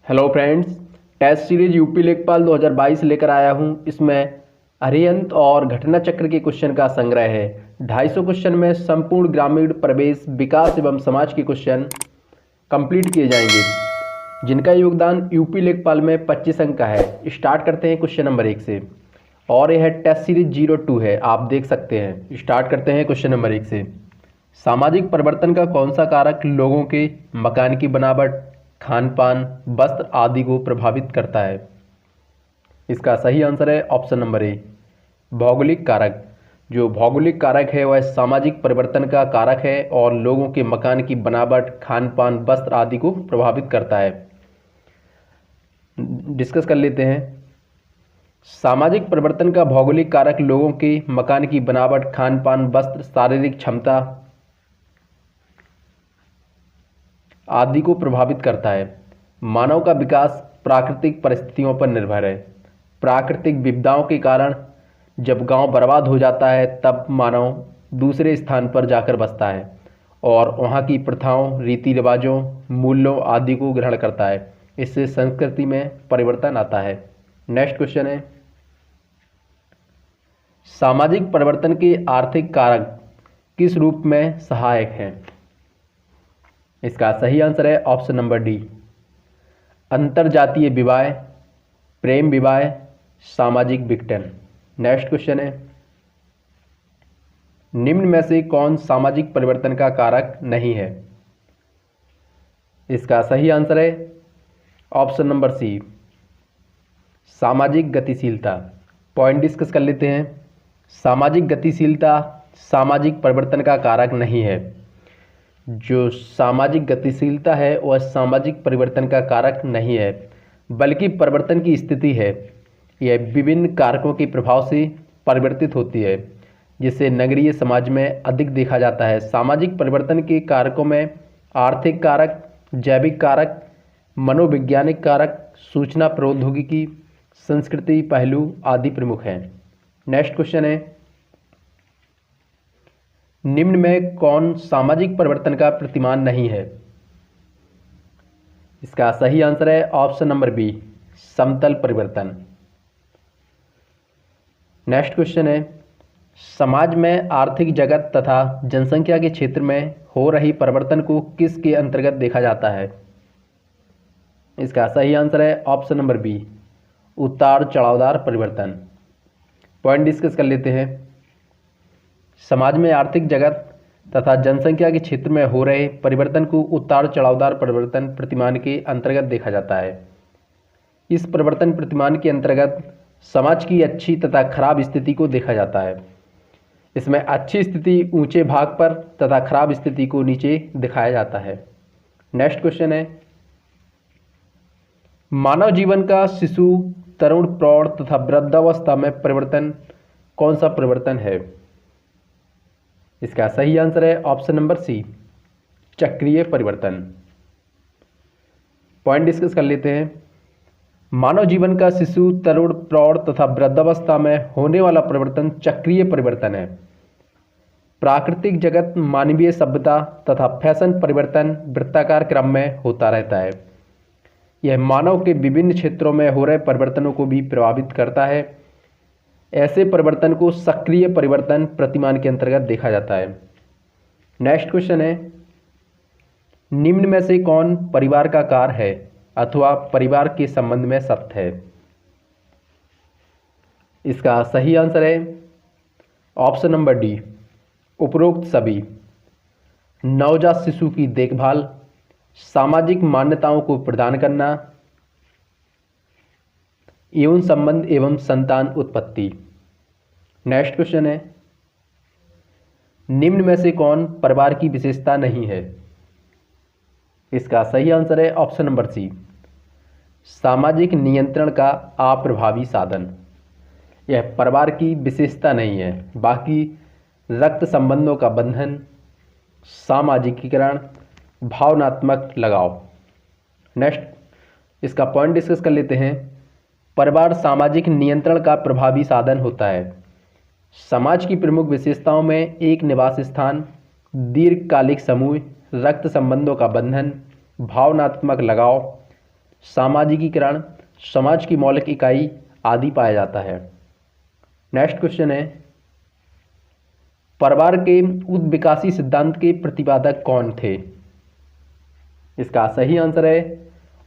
Hello friends, test series UP लेखपाल 2022 लेकर आया हूं। इसमें अरिहंत और घटना चक्र के क्वेश्चन का संग्रह है। 250 क्वेश्चन में संपूर्ण ग्रामीण प्रवेश विकास एवं समाज के क्वेश्चन कंप्लीट किए जाएंगे, जिनका योगदान यूपी लेखपाल में 25 अंक का है। स्टार्ट करते हैं क्वेश्चन नंबर 1 से, और यह टेस्ट सीरीज 02 है, आप देख सकते हैं। स्टार्ट करते हैं क्वेश्चन नंबर 1 से। सामाजिक परिवर्तन का कौन सा कारक लोगों के मकान की बनावट, खान पान, वस्त्र आदि को प्रभावित करता है? इसका सही आंसर है ऑप्शन नंबर ए, भौगोलिक कारक। जो भौगोलिक कारक है वह सामाजिक परिवर्तन का कारक है और लोगों के मकान की बनावट, खान पान, वस्त्र आदि को प्रभावित करता है। डिस्कस कर लेते हैं। सामाजिक परिवर्तन का भौगोलिक कारक लोगों के मकान की बनावट, खान पान, वस्त्र, शारीरिक क्षमता आदि को प्रभावित करता है। मानव का विकास प्राकृतिक परिस्थितियों पर निर्भर है। प्राकृतिक विपदाओं के कारण जब गांव बर्बाद हो जाता है तब मानव दूसरे स्थान पर जाकर बसता है और वहां की प्रथाओं, रीति रिवाजों, मूल्यों आदि को ग्रहण करता है। इससे संस्कृति में परिवर्तन आता है। नेक्स्ट क्वेश्चन है, सामाजिक परिवर्तन के आर्थिक कारक किस रूप में सहायक हैं? इसका सही आंसर है ऑप्शन नंबर डी, अंतरजातीय विवाह, प्रेम विवाह, सामाजिक विघटन। नेक्स्ट क्वेश्चन है, निम्न में से कौन सामाजिक परिवर्तन का कारक नहीं है? इसका सही आंसर है ऑप्शन नंबर सी, सामाजिक गतिशीलता। पॉइंट डिस्कस कर लेते हैं। सामाजिक गतिशीलता सामाजिक परिवर्तन का कारक नहीं है। जो सामाजिक गतिशीलता है वह सामाजिक परिवर्तन का कारक नहीं है, बल्कि परिवर्तन की स्थिति है। यह विभिन्न कारकों के प्रभाव से परिवर्तित होती है, जिसे नगरीय समाज में अधिक देखा जाता है। सामाजिक परिवर्तन के कारकों में आर्थिक कारक, जैविक कारक, मनोवैज्ञानिक कारक, सूचना प्रौद्योगिकी, संस्कृति पहलू आदि प्रमुख हैं। नेक्स्ट क्वेश्चन है, निम्न में कौन सामाजिक परिवर्तन का प्रतिमान नहीं है? इसका सही आंसर है ऑप्शन नंबर बी, समतल परिवर्तन। नेक्स्ट क्वेश्चन है, समाज में आर्थिक जगत तथा जनसंख्या के क्षेत्र में हो रही परिवर्तन को किसके अंतर्गत देखा जाता है? इसका सही आंसर है ऑप्शन नंबर बी, उतार चढ़ावदार परिवर्तन। पॉइंट डिस्कस कर लेते हैं। समाज में आर्थिक जगत तथा जनसंख्या के क्षेत्र में हो रहे परिवर्तन को उतार चढ़ावदार परिवर्तन प्रतिमान के अंतर्गत देखा जाता है। इस परिवर्तन प्रतिमान के अंतर्गत समाज की अच्छी तथा खराब स्थिति को देखा जाता है। इसमें अच्छी स्थिति ऊंचे भाग पर तथा खराब स्थिति को नीचे दिखाया जाता है। नेक्स्ट क्वेश्चन है, मानव जीवन का शिशु, तरुण, प्रौढ़ तथा वृद्धावस्था में परिवर्तन कौन सा परिवर्तन है? इसका सही आंसर है ऑप्शन नंबर सी, चक्रीय परिवर्तन। पॉइंट डिस्कस कर लेते हैं। मानव जीवन का शिशु, तरुण, प्रौढ़ तथा वृद्धावस्था में होने वाला परिवर्तन चक्रीय परिवर्तन है। प्राकृतिक जगत, मानवीय सभ्यता तथा फैशन परिवर्तन वृत्ताकार क्रम में होता रहता है। यह मानव के विभिन्न क्षेत्रों में हो रहे परिवर्तनों को भी प्रभावित करता है। ऐसे परिवर्तन को सक्रिय परिवर्तन प्रतिमान के अंतर्गत देखा जाता है। नेक्स्ट क्वेश्चन है, निम्न में से कौन परिवार का कार्य है अथवा परिवार के संबंध में सत्य है? इसका सही आंसर है ऑप्शन नंबर डी, उपरोक्त सभी। नवजात शिशु की देखभाल, सामाजिक मान्यताओं को प्रदान करना, यौन संबंध एवं संतान उत्पत्ति। नेक्स्ट क्वेश्चन है, निम्न में से कौन परिवार की विशेषता नहीं है? इसका सही आंसर है ऑप्शन नंबर सी, सामाजिक नियंत्रण का अप्रभावी साधन। यह परिवार की विशेषता नहीं है, बाकी रक्त संबंधों का बंधन, सामाजिकीकरण, भावनात्मक लगाव। नेक्स्ट, इसका पॉइंट डिस्कस कर लेते हैं। परिवार सामाजिक नियंत्रण का प्रभावी साधन होता है। समाज की प्रमुख विशेषताओं में एक निवास स्थान, दीर्घकालिक समूह, रक्त संबंधों का बंधन, भावनात्मक लगाव, सामाजिकीकरण, समाज की मौलिक इकाई आदि पाया जाता है। नेक्स्ट क्वेश्चन है, परिवार के उद्विकासी सिद्धांत के प्रतिपादक कौन थे? इसका सही आंसर है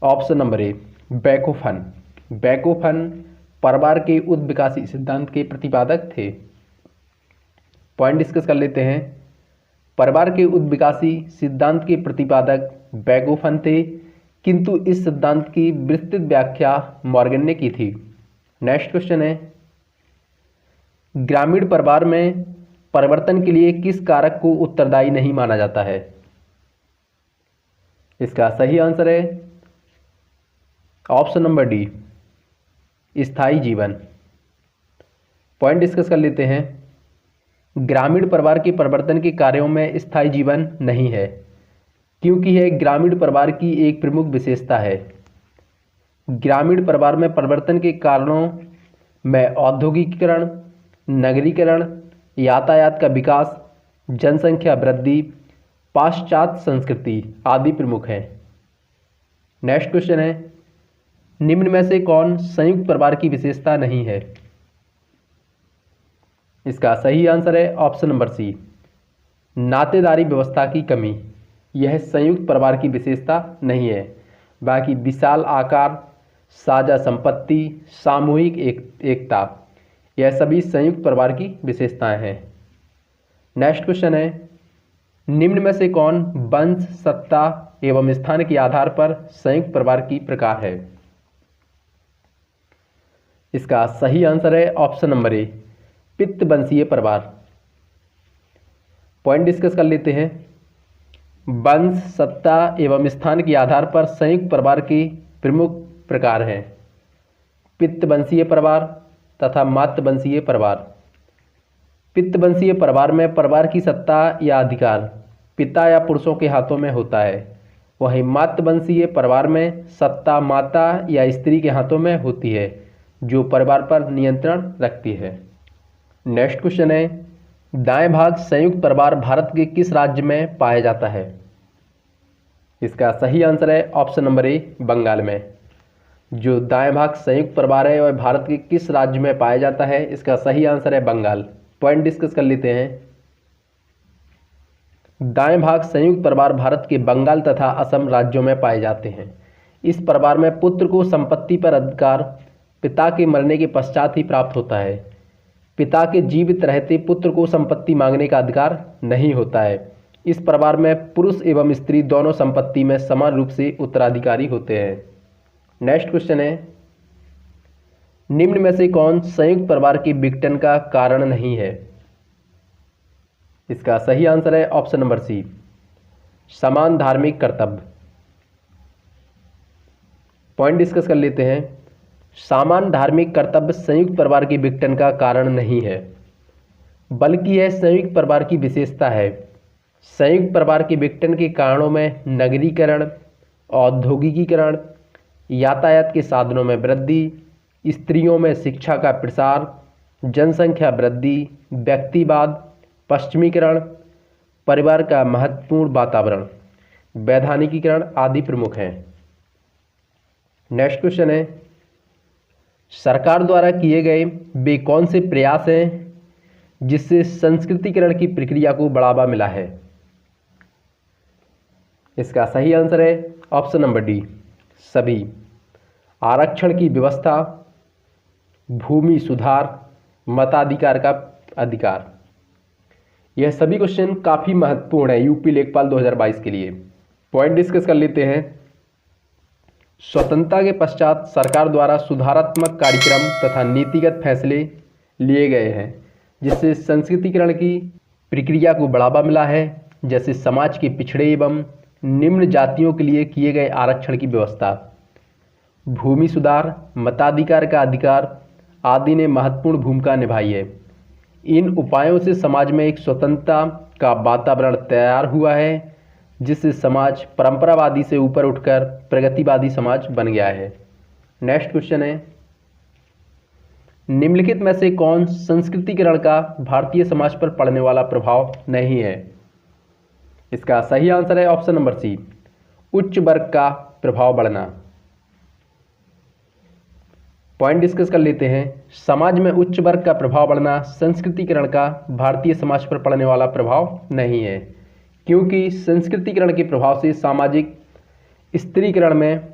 ऑप्शन नंबर ए, बेकोफन। बेकोफन परिवार के उद्विकासी सिद्धांत के प्रतिपादक थे। पॉइंट डिस्कस कर लेते हैं। परिवार के उद्विकासी सिद्धांत के प्रतिपादक बेकोफन थे, किंतु इस सिद्धांत की विस्तृत व्याख्या मॉर्गन ने की थी। नेक्स्ट क्वेश्चन है, ग्रामीण परिवार में परिवर्तन के लिए किस कारक को उत्तरदायी नहीं माना जाता है? इसका सही आंसर है ऑप्शन नंबर डी, स्थायी जीवन। पॉइंट डिस्कस कर लेते हैं। ग्रामीण परिवार के परिवर्तन के कार्यों में स्थायी जीवन नहीं है, क्योंकि यह ग्रामीण परिवार की एक प्रमुख विशेषता है। ग्रामीण परिवार में परिवर्तन के कारणों में औद्योगिकीकरण, नगरीकरण, यातायात का विकास, जनसंख्या वृद्धि, पाश्चात्य संस्कृति आदि प्रमुख हैं। नेक्स्ट क्वेश्चन है, निम्न में से कौन संयुक्त परिवार की विशेषता नहीं है? इसका सही आंसर है ऑप्शन नंबर सी, नातेदारी व्यवस्था की कमी। यह संयुक्त परिवार की विशेषता नहीं है। बाकी विशाल आकार, साझा संपत्ति, सामूहिक एकता, यह सभी संयुक्त परिवार की विशेषताएं हैं। नेक्स्ट क्वेश्चन है, निम्न में से कौन वंश, सत्ता एवं स्थान के आधार पर संयुक्त परिवार की प्रकार है? इसका सही आंसर है ऑप्शन नंबर ए, पितृवंशीय परिवार। पॉइंट डिस्कस कर लेते हैं। वंश, सत्ता एवं स्थान के आधार पर संयुक्त परिवार के प्रमुख प्रकार हैं पितृवंशीय परिवार तथा मातृवंशीय परिवार। पितृवंशीय परिवार में परिवार की सत्ता या अधिकार पिता या पुरुषों के हाथों में होता है, वहीं मातृवंशीय परिवार में सत्ता माता या स्त्री के हाथों में होती है, जो परिवार पर नियंत्रण रखती है। नेक्स्ट क्वेश्चन है, दाएं भाग संयुक्त परिवार भारत के किस राज्य में पाया जाता है? इसका सही आंसर है ऑप्शन नंबर ए, बंगाल में। जो दाएं भाग संयुक्त परिवार है वह भारत के किस राज्य में पाया जाता है? इसका सही आंसर है बंगाल। पॉइंट डिस्कस कर लेते हैं। दाएं भाग संयुक्त परिवार भारत के बंगाल तथा असम राज्यों में पाए जाते हैं। इस परिवार में पुत्र को संपत्ति पर अधिकार पिता के मरने के पश्चात ही प्राप्त होता है। पिता के जीवित रहते पुत्र को संपत्ति मांगने का अधिकार नहीं होता है। इस परिवार में पुरुष एवं स्त्री दोनों संपत्ति में समान रूप से उत्तराधिकारी होते हैं। नेक्स्ट क्वेश्चन है, निम्न में से कौन संयुक्त परिवार के विघटन का कारण नहीं है? इसका सही आंसर है ऑप्शन नंबर सी, समान धार्मिक कर्तव्य। पॉइंट डिस्कस कर लेते हैं। समान धार्मिक कर्तव्य संयुक्त परिवार के विघटन का कारण नहीं है, बल्कि यह संयुक्त परिवार की विशेषता है। संयुक्त परिवार के विघटन के कारणों में नगरीकरण, औद्योगिकीकरण, यातायात के साधनों में वृद्धि, स्त्रियों में शिक्षा का प्रसार, जनसंख्या वृद्धि, व्यक्तिवाद, पश्चिमीकरण, परिवार का महत्वपूर्ण वातावरण, वैधानिकीकरण आदि प्रमुख हैं। नेक्स्ट क्वेश्चन है, सरकार द्वारा किए गए वे कौन से प्रयास हैं जिससे संस्कृतिकरण की प्रक्रिया को बढ़ावा मिला है? इसका सही आंसर है ऑप्शन नंबर डी, सभी। आरक्षण की व्यवस्था, भूमि सुधार, मताधिकार का अधिकार, यह सभी क्वेश्चन काफ़ी महत्वपूर्ण है यूपी लेखपाल 2022 के लिए। पॉइंट डिस्कस कर लेते हैं। स्वतंत्रता के पश्चात सरकार द्वारा सुधारात्मक कार्यक्रम तथा नीतिगत फैसले लिए गए हैं जिससे संस्कृतिकरण की प्रक्रिया को बढ़ावा मिला है, जैसे समाज के पिछड़े एवं निम्न जातियों के लिए किए गए आरक्षण की व्यवस्था, भूमि सुधार, मताधिकार का अधिकार आदि ने महत्वपूर्ण भूमिका निभाई है। इन उपायों से समाज में एक स्वतंत्रता का वातावरण तैयार हुआ है, जिससे समाज परंपरावादी से ऊपर उठकर प्रगतिवादी समाज बन गया है। नेक्स्ट क्वेश्चन है, निम्नलिखित में से कौन संस्कृतिकरण का भारतीय समाज पर पड़ने वाला प्रभाव नहीं है? इसका सही आंसर है ऑप्शन नंबर सी, उच्च वर्ग का प्रभाव बढ़ना। पॉइंट डिस्कस कर लेते हैं। समाज में उच्च वर्ग का प्रभाव बढ़ना संस्कृतिकरण का भारतीय समाज पर पड़ने वाला प्रभाव नहीं है, क्योंकि संस्कृतिकरण के प्रभाव से सामाजिक स्त्रीकरण में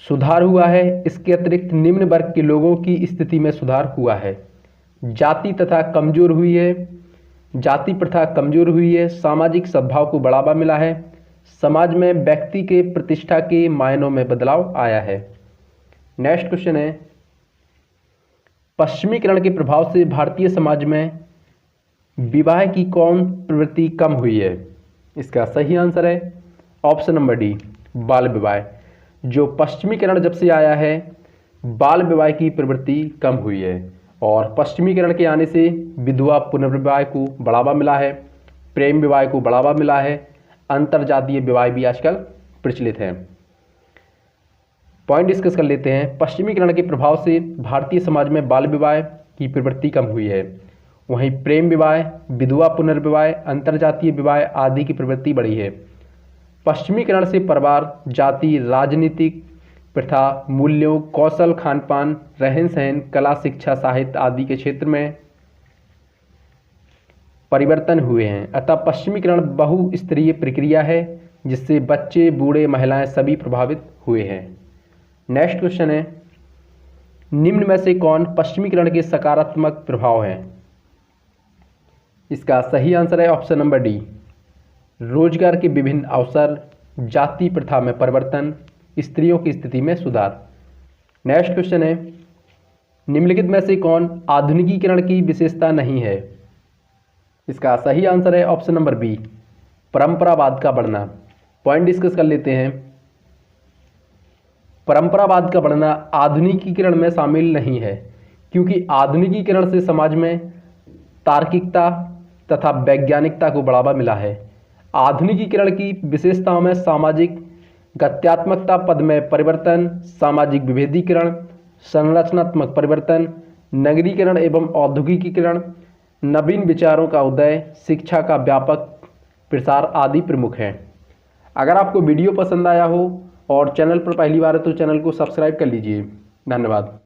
सुधार हुआ है। इसके अतिरिक्त निम्न वर्ग के लोगों की स्थिति में सुधार हुआ है। जाति प्रथा कमजोर हुई है। सामाजिक सद्भाव को बढ़ावा मिला है। समाज में व्यक्ति के प्रतिष्ठा के मायनों में बदलाव आया है। नेक्स्ट क्वेश्चन है, पश्चिमीकरण के प्रभाव से भारतीय समाज में विवाह की कौन प्रवृत्ति कम हुई है? इसका सही आंसर है ऑप्शन नंबर डी, बाल विवाह। जो पश्चिमीकरण जब से आया है, बाल विवाह की प्रवृत्ति कम हुई है और पश्चिमीकरण के आने से विधवा पुनर्विवाह को बढ़ावा मिला है, प्रेम विवाह को बढ़ावा मिला है, अंतरजातीय विवाह भी आजकल प्रचलित है। पॉइंट डिस्कस कर लेते हैं। पश्चिमीकरण के प्रभाव से भारतीय समाज में बाल विवाह की प्रवृत्ति कम हुई है, वहीं प्रेम विवाह, विधवा पुनर्विवाह, अंतरजातीय विवाह आदि की प्रवृत्ति बढ़ी है। पश्चिमीकरण से परिवार, जाति, राजनीतिक प्रथा, मूल्यों, कौशल, खान पान, रहन सहन, कला, शिक्षा, साहित्य आदि के क्षेत्र में परिवर्तन हुए हैं। अतः पश्चिमीकरण बहुस्तरीय प्रक्रिया है जिससे बच्चे, बूढ़े, महिलाएं सभी प्रभावित हुए हैं। नेक्स्ट क्वेश्चन है, निम्न में से कौन पश्चिमीकरण के सकारात्मक प्रभाव हैं? इसका सही आंसर है ऑप्शन नंबर डी, रोजगार के विभिन्न अवसर, जाति प्रथा में परिवर्तन, स्त्रियों की स्थिति में सुधार। नेक्स्ट क्वेश्चन है, निम्नलिखित में से कौन आधुनिकीकरण की विशेषता नहीं है? इसका सही आंसर है ऑप्शन नंबर बी, परंपरावाद का बढ़ना। पॉइंट डिस्कस कर लेते हैं। परंपरावाद का बढ़ना आधुनिकीकरण में शामिल नहीं है, क्योंकि आधुनिकीकरण से समाज में तार्किकता तथा वैज्ञानिकता को बढ़ावा मिला है। आधुनिकीकरण की विशेषताओं में सामाजिक गत्यात्मकता, पद में परिवर्तन, सामाजिक विभेदीकरण, संरचनात्मक परिवर्तन, नगरीकरण एवं औद्योगिकीकरण, नवीन विचारों का उदय, शिक्षा का व्यापक प्रसार आदि प्रमुख हैं। अगर आपको वीडियो पसंद आया हो और चैनल पर पहली बार है तो चैनल को सब्सक्राइब कर लीजिए। धन्यवाद।